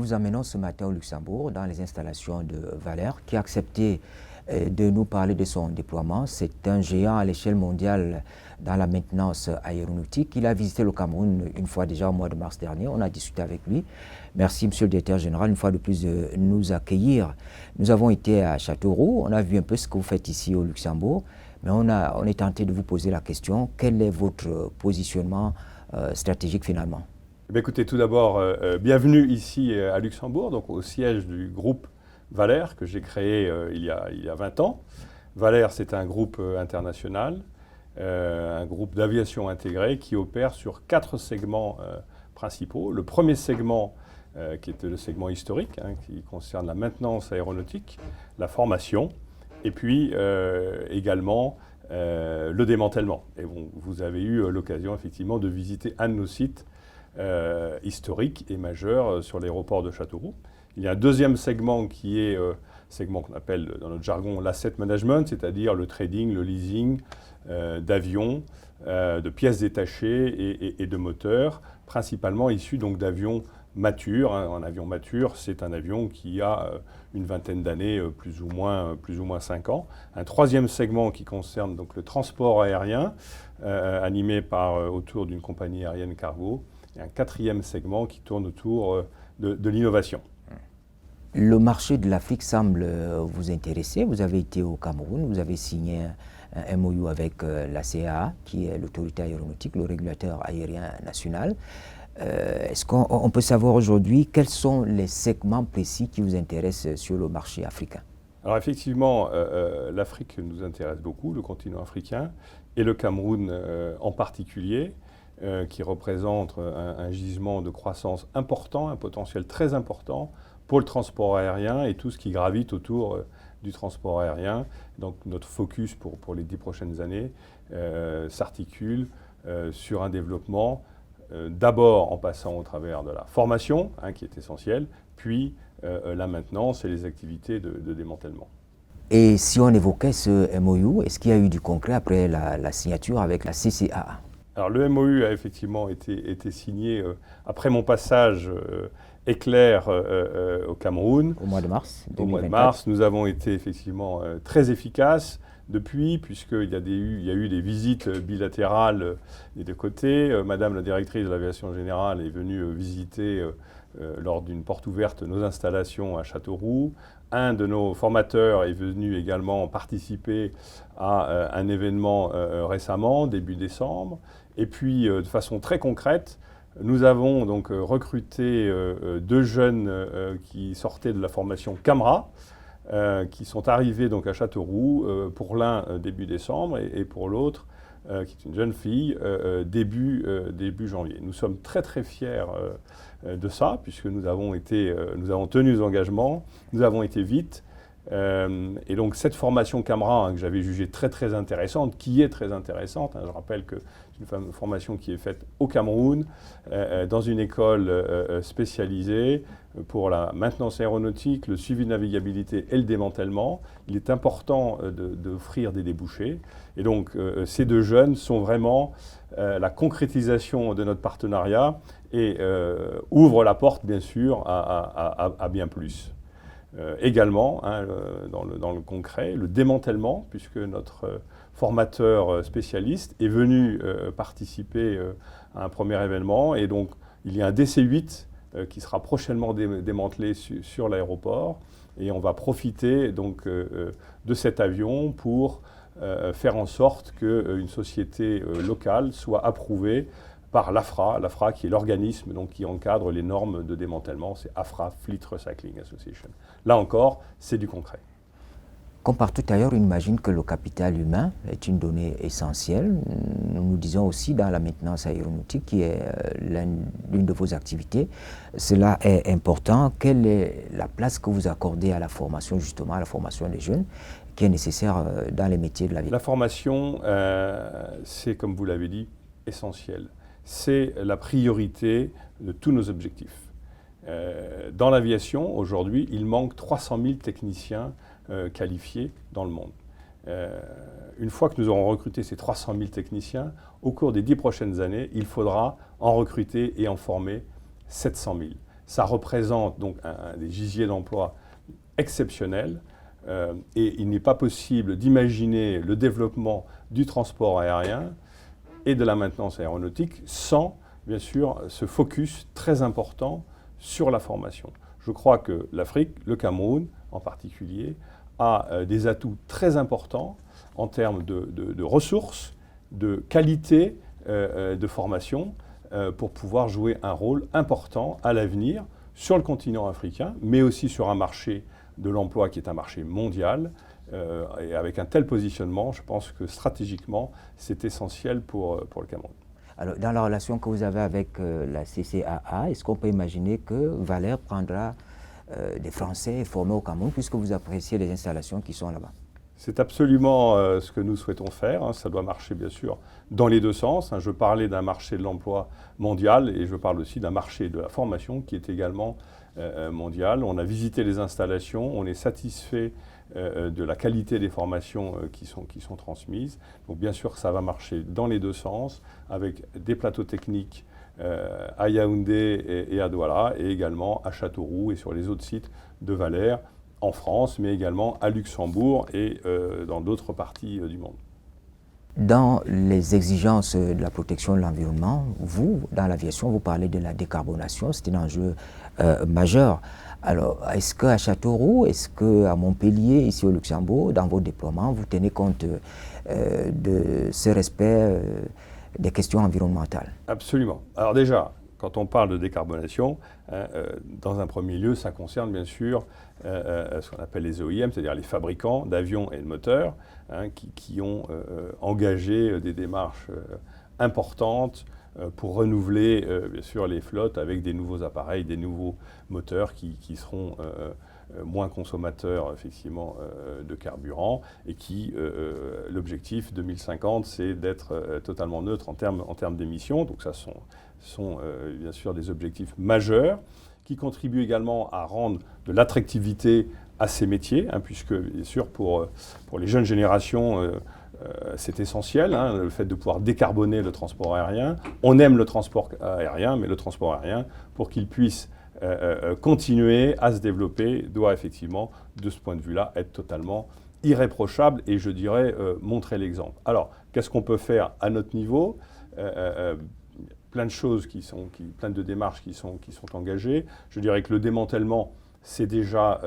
vous amenons ce matin au Luxembourg, dans les installations de Valère, qui a accepté de nous parler de son déploiement. C'est un géant à l'échelle mondiale dans la maintenance aéronautique. Il a visité le Cameroun une fois déjà au mois de mars dernier. On a discuté avec lui. Merci, Monsieur le Directeur Général, une fois de plus de nous accueillir. Nous avons été à Châteauroux. On a vu un peu ce que vous faites ici au Luxembourg. Mais on est tenté de vous poser la question, quel est votre positionnement stratégique finalement? Écoutez, tout d'abord, bienvenue ici à Luxembourg, donc au siège du groupe Valère, que j'ai créé il y a 20 ans. Valère, c'est un groupe international, un groupe d'aviation intégrée qui opère sur 4 segments principaux. Le premier segment, qui est le segment historique, qui concerne la maintenance aéronautique, la formation, et puis également le démantèlement. Et bon, vous avez eu l'occasion effectivement de visiter un de nos sites historique et majeur sur l'aéroport de Châteauroux. Il y a un deuxième segment qui est segment qu'on appelle dans notre jargon l'asset management, c'est-à-dire le trading, le leasing d'avions, de pièces détachées et de moteurs, principalement issus donc d'avions matures. Un avion mature, c'est un avion qui a une vingtaine d'années, plus ou moins 5 ans. Un troisième segment qui concerne donc le transport aérien, animé autour d'une compagnie aérienne cargo. Et un quatrième segment qui tourne autour de l'innovation. Le marché de l'Afrique semble vous intéresser. Vous avez été au Cameroun, vous avez signé un MOU avec la CAA, qui est l'autorité aéronautique, le régulateur aérien national. Est-ce qu'on peut savoir aujourd'hui quels sont les segments précis qui vous intéressent sur le marché africain? Alors effectivement, l'Afrique nous intéresse beaucoup, le continent africain, et le Cameroun en particulier. Qui représente un gisement de croissance important, un potentiel très important pour le transport aérien et tout ce qui gravite autour du transport aérien. Donc notre focus pour les 10 prochaines années s'articule sur un développement d'abord en passant au travers de la formation, qui est essentielle, puis la maintenance et les activités de démantèlement. Et si on évoquait ce MOU, est-ce qu'il y a eu du concret après la signature avec la CCAA? Alors le MOU a effectivement été signé après mon passage éclair au Cameroun. Au mois de mars 2024. Au mois de mars, nous avons été effectivement très efficaces depuis, puisqu'il y a eu des visites bilatérales des deux côtés. Madame la directrice de l'aviation générale est venue visiter lors d'une porte ouverte nos installations à Châteauroux. Un de nos formateurs est venu également participer à un événement récemment, début décembre. Et puis, de façon très concrète, nous avons donc recruté 2 jeunes qui sortaient de la formation CAMRA, qui sont arrivés donc à Châteauroux, pour l'un début décembre et pour l'autre, qui est une jeune fille, début janvier. Nous sommes très très fiers de ça, puisque nous avons tenu nos engagements, nous avons été vite. Et donc cette formation CAMRA, que j'avais jugée très très intéressante, qui est très intéressante, je rappelle que c'est une formation qui est faite au Cameroun, dans une école spécialisée pour la maintenance aéronautique, le suivi de navigabilité et le démantèlement. Il est important d'offrir des débouchés. Et donc ces 2 jeunes sont vraiment la concrétisation de notre partenariat et ouvrent la porte bien sûr à bien plus. Également, dans le concret, le démantèlement, puisque notre formateur spécialiste est venu participer à un premier événement. Et donc, il y a un DC-8 qui sera prochainement démantelé sur l'aéroport. Et on va profiter donc de cet avion pour faire en sorte qu'une société locale soit approuvée par l'AFRA qui est l'organisme qui encadre les normes de démantèlement, c'est AFRA, Fleet Recycling Association. Là encore, c'est du concret. Comme partout ailleurs, on imagine que le capital humain est une donnée essentielle. Nous disons aussi dans la maintenance aéronautique, qui est l'une de vos activités, cela est important. Quelle est la place que vous accordez à la formation, justement, à la formation des jeunes, qui est nécessaire dans les métiers de l'aviation? La formation, c'est, comme vous l'avez dit, essentiel. C'est la priorité de tous nos objectifs. Dans l'aviation, aujourd'hui, il manque 300 000 techniciens qualifiés dans le monde. Une fois que nous aurons recruté ces 300 000 techniciens, au cours des 10 prochaines années, il faudra en recruter et en former 700 000. Ça représente donc des gisiers d'emploi exceptionnels. Et il n'est pas possible d'imaginer le développement du transport aérien et de la maintenance aéronautique sans, bien sûr, ce focus très important sur la formation. Je crois que l'Afrique, le Cameroun en particulier, a des atouts très importants en termes de ressources, de qualité de formation pour pouvoir jouer un rôle important à l'avenir sur le continent africain, mais aussi sur un marché de l'emploi qui est un marché mondial. Et avec un tel positionnement, je pense que stratégiquement, c'est essentiel pour le Cameroun. Alors, dans la relation que vous avez avec la CCAA, est-ce qu'on peut imaginer que Valère prendra des Français formés au Cameroun, puisque vous appréciez les installations qui sont là-bas? C'est absolument ce que nous souhaitons faire. Hein. Ça doit marcher, bien sûr, dans les deux sens. Hein. Je parlais d'un marché de l'emploi mondial et je parle aussi d'un marché de la formation qui est également mondial. On a visité les installations, on est satisfait de la qualité des formations qui sont transmises. Donc, bien sûr, ça va marcher dans les deux sens, avec des plateaux techniques à Yaoundé et à Douala, et également à Châteauroux et sur les autres sites de Valère, en France, mais également à Luxembourg et dans d'autres parties du monde. Dans les exigences de la protection de l'environnement, vous, dans l'aviation, vous parlez de la décarbonation, c'est un enjeu majeur. Alors, est-ce qu'à Châteauroux, est-ce qu'à Montpellier, ici au Luxembourg, dans vos déploiements, vous tenez compte de ce respect des questions environnementales? Absolument. Alors déjà, quand on parle de décarbonation, dans un premier lieu, ça concerne bien sûr ce qu'on appelle les OEM, c'est-à-dire les fabricants d'avions et de moteurs, qui ont engagé des démarches importantes pour renouveler bien sûr les flottes avec des nouveaux appareils, des nouveaux moteurs qui seront moins consommateurs effectivement de carburant et qui, l'objectif 2050, c'est d'être totalement neutre en termes d'émissions. Donc ça sont bien sûr des objectifs majeurs qui contribuent également à rendre de l'attractivité à ces métiers, puisque bien sûr pour les jeunes générations, c'est essentiel, le fait de pouvoir décarboner le transport aérien. On aime le transport aérien, mais le transport aérien, pour qu'il puisse continuer à se développer, doit effectivement, de ce point de vue-là, être totalement irréprochable et, je dirais, montrer l'exemple. Alors, qu'est-ce qu'on peut faire à notre niveau ? Plein de choses plein de démarches qui sont engagées. Je dirais que le démantèlement, c'est déjà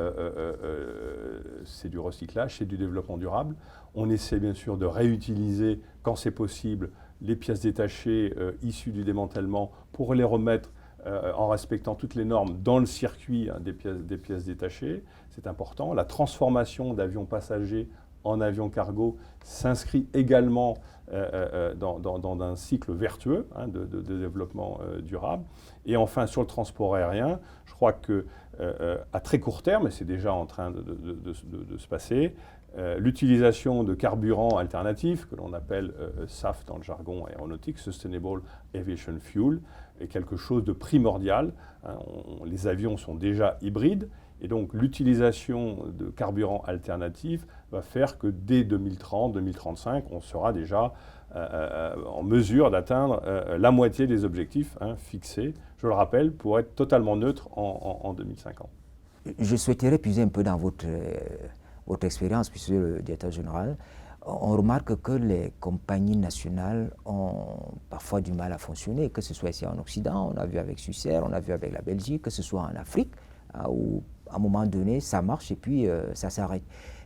c'est du recyclage, c'est du développement durable. On essaie bien sûr de réutiliser, quand c'est possible, les pièces détachées issues du démantèlement pour les remettre en respectant toutes les normes dans le circuit des pièces détachées. C'est important. La transformation d'avions passagers en avions cargo s'inscrit également dans un cycle vertueux de développement durable. Et enfin, sur le transport aérien, je crois qu'à très court terme, et c'est déjà en train de se passer, l'utilisation de carburants alternatifs, que l'on appelle SAF dans le jargon aéronautique, Sustainable Aviation Fuel, est quelque chose de primordial. Les avions sont déjà hybrides, et donc l'utilisation de carburants alternatifs va faire que dès 2030-2035, on sera déjà en mesure d'atteindre la moitié des objectifs fixés, je le rappelle, pour être totalement neutre en 2050. Je souhaiterais puiser un peu dans votre expérience, puisque le directeur général. On remarque que les compagnies nationales ont parfois du mal à fonctionner, que ce soit ici en Occident, on a vu avec Sucer, on a vu avec la Belgique, que ce soit en Afrique, où à un moment donné, ça marche et puis ça s'arrête.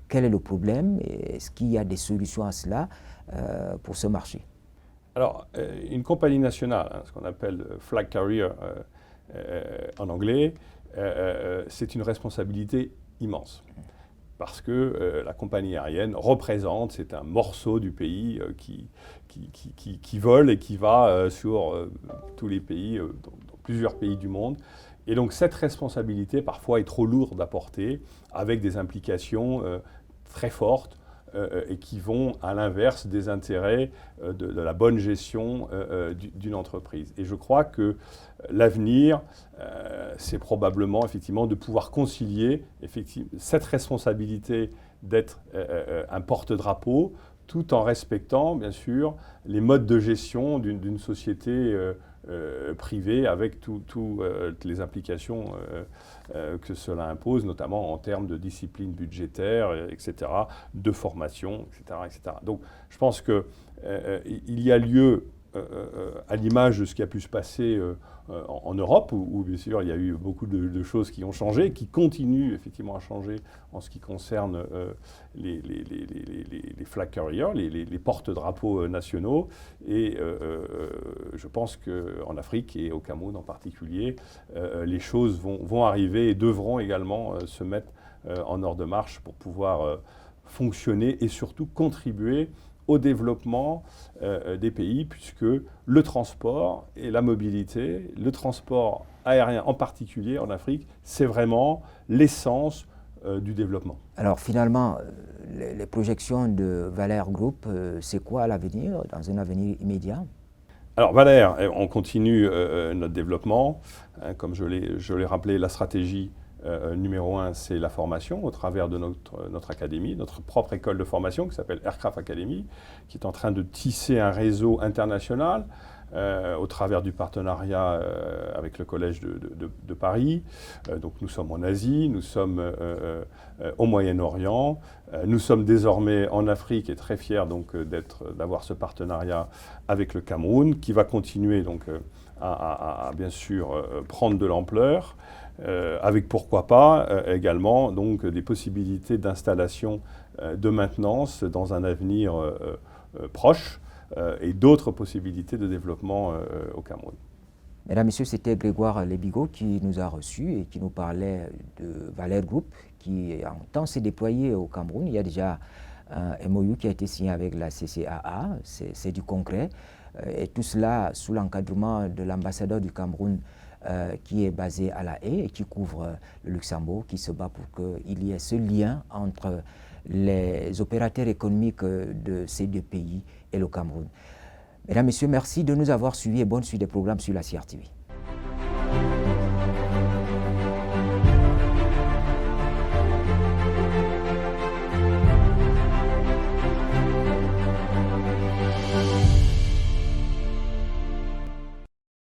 Quel est le problème? Est-ce qu'il y a des solutions à cela pour ce marché? Alors, une compagnie nationale, ce qu'on appelle flag carrier en anglais, c'est une responsabilité immense. Parce que la compagnie aérienne représente, c'est un morceau du pays qui vole et qui va sur tous les pays, dans plusieurs pays du monde. Et donc cette responsabilité parfois est trop lourde à porter, avec des implications très fortes et qui vont à l'inverse des intérêts de la bonne gestion d'une entreprise. Et je crois que l'avenir, c'est probablement effectivement de pouvoir concilier cette responsabilité d'être un porte-drapeau, tout en respectant bien sûr les modes de gestion d'une société privée avec toutes les implications que cela impose, notamment en termes de discipline budgétaire, etc., de formation, etc., etc. Donc je pense qu'il y a lieu, à l'image de ce qui a pu se passer en Europe, où bien sûr il y a eu beaucoup de choses qui ont changé, qui continuent effectivement à changer en ce qui concerne les flag carriers, les porte-drapeaux nationaux. Et je pense qu'en Afrique et au Cameroun en particulier, les choses vont arriver et devront également se mettre en ordre de marche pour pouvoir fonctionner et surtout contribuer au développement des pays, puisque le transport et la mobilité, le transport aérien en particulier en Afrique, c'est vraiment l'essence du développement. Alors finalement, les projections de Valère Group, c'est quoi à l'avenir, dans un avenir immédiat? Alors Valère, on continue notre développement. Comme je l'ai rappelé, la stratégie numéro 1, c'est la formation au travers de notre académie, notre propre école de formation qui s'appelle Aircraft Academy, qui est en train de tisser un réseau international au travers du partenariat avec le Collège de Paris. Donc nous sommes en Asie, nous sommes au Moyen-Orient, nous sommes désormais en Afrique et très fiers donc d'avoir ce partenariat avec le Cameroun qui va continuer donc à bien sûr prendre de l'ampleur. Avec pourquoi pas également donc, des possibilités d'installation de maintenance dans un avenir proche et d'autres possibilités de développement au Cameroun. Mesdames, Messieurs, c'était Grégoire Lébigot qui nous a reçus et qui nous parlait de Valère Group qui entend se déployer au Cameroun. Il y a déjà un MOU qui a été signé avec la CCAA, c'est du concret. Et tout cela sous l'encadrement de l'ambassadeur du Cameroun qui est basé à La Haye et qui couvre le Luxembourg, qui se bat pour qu'il y ait ce lien entre les opérateurs économiques de ces deux pays et le Cameroun. Mesdames, Messieurs, merci de nous avoir suivis et bonne suite des programmes sur la CRTV.